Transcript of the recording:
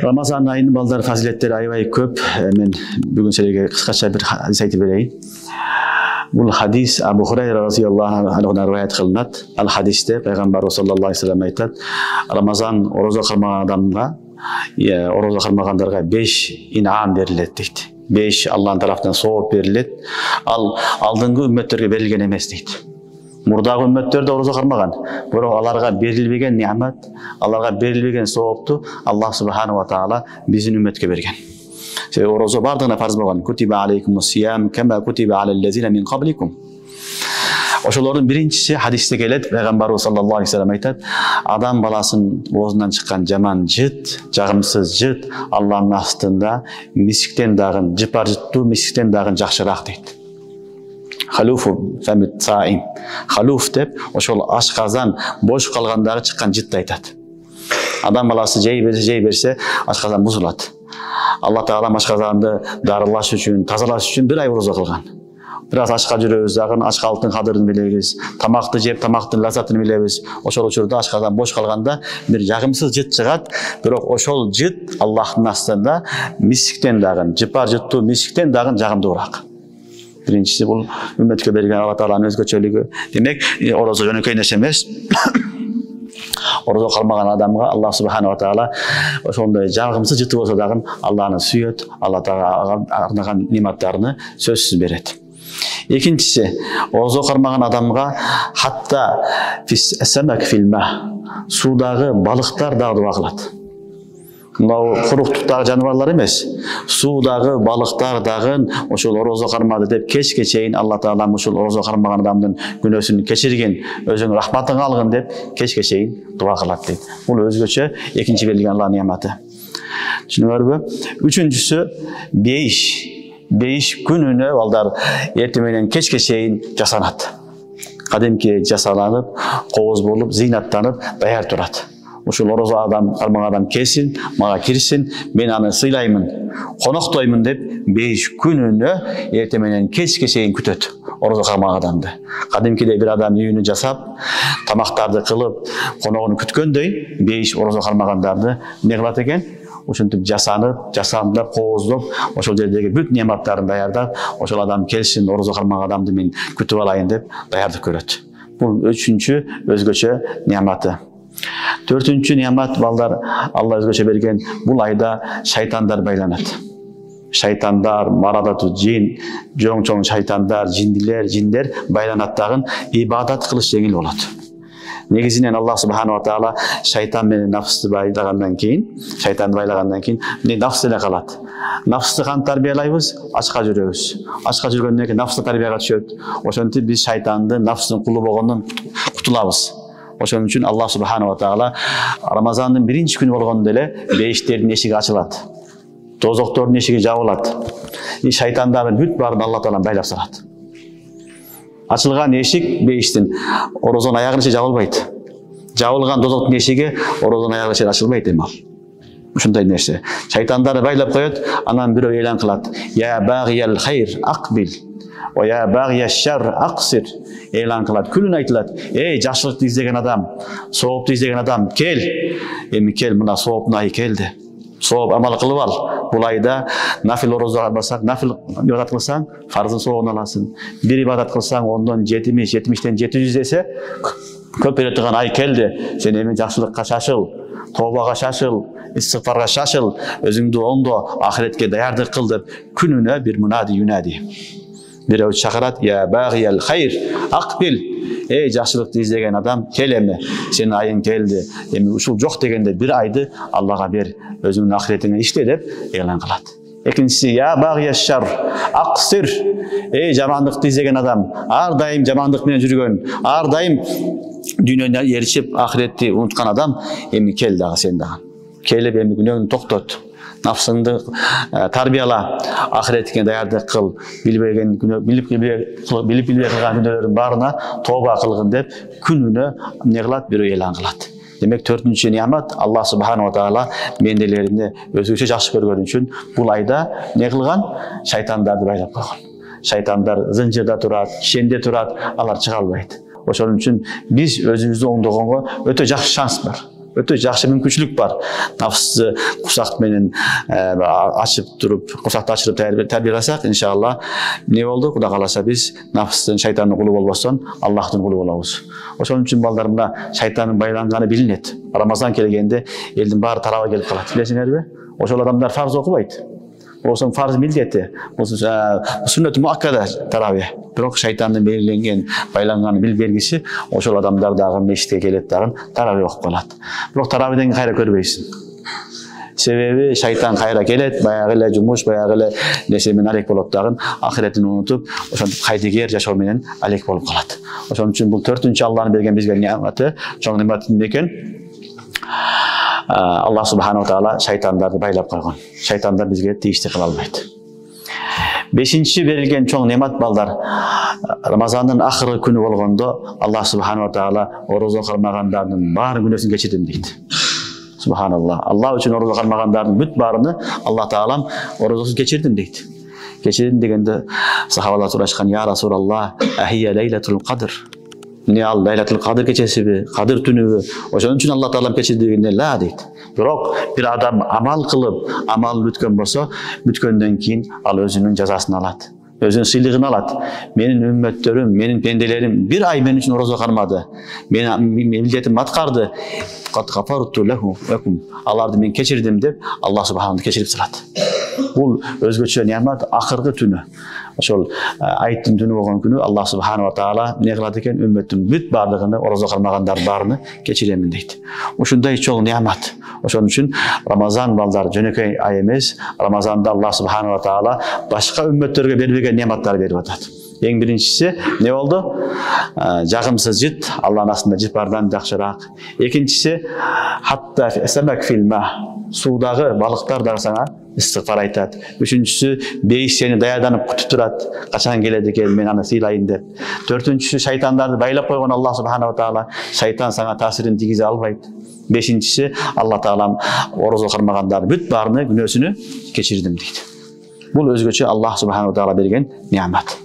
Ramazan ayının балдар фазилеттери аябай көп. Мен бүгүн силерге кыскача бир хадис айтып берейин. Бул хадис Абу Хурайра разıyallahu anhuдан риваят кылынат. Ал хадисте пайгамбар саллаллаху алейхи ва саллям айтат: Рамазан орозо кылмаган адамга, орозо кылмагандарга 5 инам берилет дейт. 5 Аллахтын тарафынан сооп берилет. Ал алдыңкы үммөттөргө берилген эмес дейт. Мурдагы үммөттөр да орозо кылмаган, бирок аларга берилбеген неамат, аларга берилбеген соопту Аллах субханаху ва таала биздин үммөткө берген. Себеби орозо бардыгына фарз болгон. Кутиба алейкумус сиям кама кутиба алал лазина мин кабликум. Ошолордун биринчиси хадисте келет, пайгамбарыбыз саллаллаху алейхи ва саллям айтат: адам баласынын оозунан чыккан жаман жыт, жагымсыз жыт Аллахтын астында мисиктен дагы, жыпар жыттуу мисиктен дагы жакшыраак дейт. Халуфу фамит саим. Халуф деп ошол ашказан бош калгандары чыккан жытты айтат. Адам баласы жей берсе ашказан бузулат. Алла Таала ашказанды дарылаш үчүн, тазалаш үчүн бир ай орозо кылган. Бир аз ашка жүрөбүз дагы, ашкалыктын кадырын билебиз, тамакты жеп, тамактын лаззатын билебиз. Ошол учурда ашказан бош калганда бир жагымсыз жыт чыгат, бирок ошол жыт Аллахтын астында мисиктен дагы, жыпар жыттуу мисиктен дагы жагымдуураак. Биринчиси бул үммөткө берген Алла Тааланын өзгөчөлүгү. Демек, орозо жөнөкөй нерсе эмес. Орозо калмаган адамга Аллах субханаху ва таала ошондой жагымсыз жыты болсо дагы Алланы сүйөт, Алла Таала арнаган нематтарыны сөзсүз берет. Экинчиси, орозо калмаган адамга хатта фис-самак фил-ма, судагы балыктар дагы дуа кылат. Мынау куруктуктагы жаныбарлар эмес, суудагы балыктар дагы ошол орозо кармады деп кечке чейин Алла Таала ушул орозо кармаган адамдын күнөөсүн кечиргин, өзүнүн рахматын алгын деп кечке чейин дуа кылат дейт. Бул өзгөчө экинчи берилген Алланын нематы. Түшүнүңөрбү? Үчүнчүсү бейиш күнүнө балдар эртең менен кечке чейин жасанат. Кадимки жасаланып, кооз болуп, зыйнаттанып даяр турат. Ушул орозо адам калмаган адам келсин, мага кирсин, мен аны сыйлаймын, коноктоймун деп 5 күнүнө эртең менен кечке чейин күтөт орозо калмаган адамды. Кадимкидей бир адам үйүнү жасап, тамактарды кылып, коногун күткөндөй 5 орозо калмагандарды не кылат экен? Ушинтип жасандап, кооздоп, ошол жердеги бүт нематтарын даярдап, ошол адам келсин, орозо калмаган адамды мен күтүп алайын деп даярдык көрөт. Бул үчүнчү өзгөчө нематы. Төртүнчү немат балдар Алла өзгөчө берген, бул айда шайтандар байланат. Шайтандар, марадату жин, жоң-жоң шайтандар, жиндер байланат дагы ибадат кылыш жеңил болот. Негизинен Аллах субханаху ва таала шайтан менен нафсты байлагандан кийин, нафс эле калат. Нафсты кантип тарбиялайбыз? Ачка жүрөбүз. Ачка жүргөндөн кийин нафс тарбияга түшөт. Ошентип биз шайтанды нафстын кулу болгондон кутулабыз. Ошон үчүн Аллах субханаху ва таала Рамазандын биринчи күнү болгондо эле бейиштердин эшиги ачылат. Тозоктордун эшиги жабылат. Шайтандардын бүт баарын Алла Таала байлап салат. Ачылган эшик бейиштин орозонун аягына чейин жабылбайт. Жабылган тозоктун эшиги орозонун аягына чейин ачылбайт эми ал. Ушундай нерсе. Шайтандарды байлап коет, анан бирөө элан кылат: "Я багиял хайр акбил, ва я багияш шар аксир." Элан кылат, күнүн айтылат: "Эй, жакшылыкты издеген адам, соопту издеген адам, кел. Эми кел, мына сооптун айы келди. Сооп амал кылып ал. Бул айда нафил орозо албасаң, нафил ибадат кылсаң, фарздын соогун аласың. Бир ибадат кылсаң, ондон 70-тен 700 эсе көп бере турган ай келди. Сен эми жакшылыкка шашыл, тообага шашыл, истигфарга шашыл, өзүңдү оңдо, ахиретке даярдык кыл" деп күнүнө бир мунади юнади. Бирөө чакырат: "Я багиял хайр акбил." Эй, жакшылыкты издеген адам, кел эми, сенин айың келди. Эми ушул жок дегенде бир айды Аллага бер, өзүңдүн ахиретиңе иште деп элан кылат. Экинчиси: "Я багияш шар аксир." Эй, жамандыкты издеген адам, ар дайым жамандык менен жүргөн, ар дайым дүйнөнү ээрчип, ахиретти унуткан адам, эми кел дагы сен дагы. Келип эми күнөөңдү токтот. Нафсыңды тарбияла, ахиретке даярдык кыл, билбеген кылган күнөөлөрдүн баарына тооба кылгын деп күнүнө не кылат, бирөө элан кылат. Демек, төртүнчү немат Аллах субханаху ва таала бенделерине өзгөчө жакшы көргөн үчүн бул айда не кылган? Шайтандарды байлап койгон. Шайтандар зынжырда турат, кишенде турат, алар чыга албайт. Ошон үчүн биз өзүбүздү оңдогонго өтө жакшы шанс бар. Өтө жакшы мүмкүнчүлүк бар. Нафсты кусак менен ачып туруп, кусакты ачырып тарбияласак, иншалла, не болду? Кудай кааласа биз нафстын, шайтандын кулу болбостон, Аллахтын кулу болобуз. Ошон үчүн балдарымда шайтандын байланганы билинет. Рамазан келгенде элдин баары тарабы келип калат. Билесиңерби? Ошол адамдар фарз окубайт. Болсун фарз милдети, сүннөтү муаккада тарави. Бирок шайтандын белгиленген, байланган белгиси ошол адамдар дагы мешитке келет дагы тарави окуп калат. Бирок таравиден кайра көрбөйсүн. Себеби шайтан кайра келет, баягы эле жумуш, баягы эле нерсе менен алек болот дагы, ахиретин унутуп, ошентип кайдыгер жашоо менен алек болуп калат. Ошон үчүн бул 4-чү Аллахнын берген бизге нематы, чоң немат эмне экен? Аллах субханаху таала шайтандарды байлап койгон. Шайтандар бизге тийиштик кыла албайт. 5-чи берилген чоң немат балдар, Рамазандын акыркы күнү болгондо Аллах субханаху таала орозо кылмагандардын баары күнөөсүн кечирдим дейт. Субханаллах. Аллах үчүн орозо кылмагандардын бүт баарыны Аллах таалам орозосуз кечирдим дейт. Кечирдим дегенде сахабалар сурашкан: "Я Расулаллах, ахия лейлатул кадр?" Не ал лейлатул кадр кечесиби, кадыр түнүбү? Ошон үчүн Аллах таалам кечирди дегенде ла дейт. Бирок бир адам амал кылып, амал бүткөн болсо, бүткөндөн кийин ал өзүнүн жазасын алат. Өзүнүн сыйлыгын алат. Менин үммөттөрүм, менин пенделерим бир ай мен үчүн орозо кармады. Мен милдетим аткарды. Аларды мен кечирдим деп Аллах субханаху кечирип салат. Бул өзгөчө немат акыркы түнү. Ошол айттын түнү болгон күнү Аллах субханаху таала эмне кылат экен? Үммөттүн бүт баардыгыны, орозо кармагандардын баарыны кечиремин дейт. Ушундай чоң немат. Ошон үчүн Рамазан балдар жөнөкөй ай эмес. Рамазанда Аллах субханаху таала башка үммөттөргө бербеген нематтар берип атат. Эң биринчиси не болду? Жагымсыз жыт, Аллахнын астында жыт бардан жакшыраак. Экинчиси хатта самак фильма, суудагы балыктар дагы сага истигфар айтат. Үчүнчүсү бейиш сени даярданып күтүп турат. Качан келет экен, мен аны сыйлайын деп. Төртүнчүсү шайтандарды байлап койгон Аллах субханаху таала, шайтан сага таасирин тийгизе албайт. Бешинчиси Аллах таалам орозо кармагандардын бүт баарыны күнөөсүнү кечирдим дейт. Бул өзгөчө Аллах субханаху таала берген немат.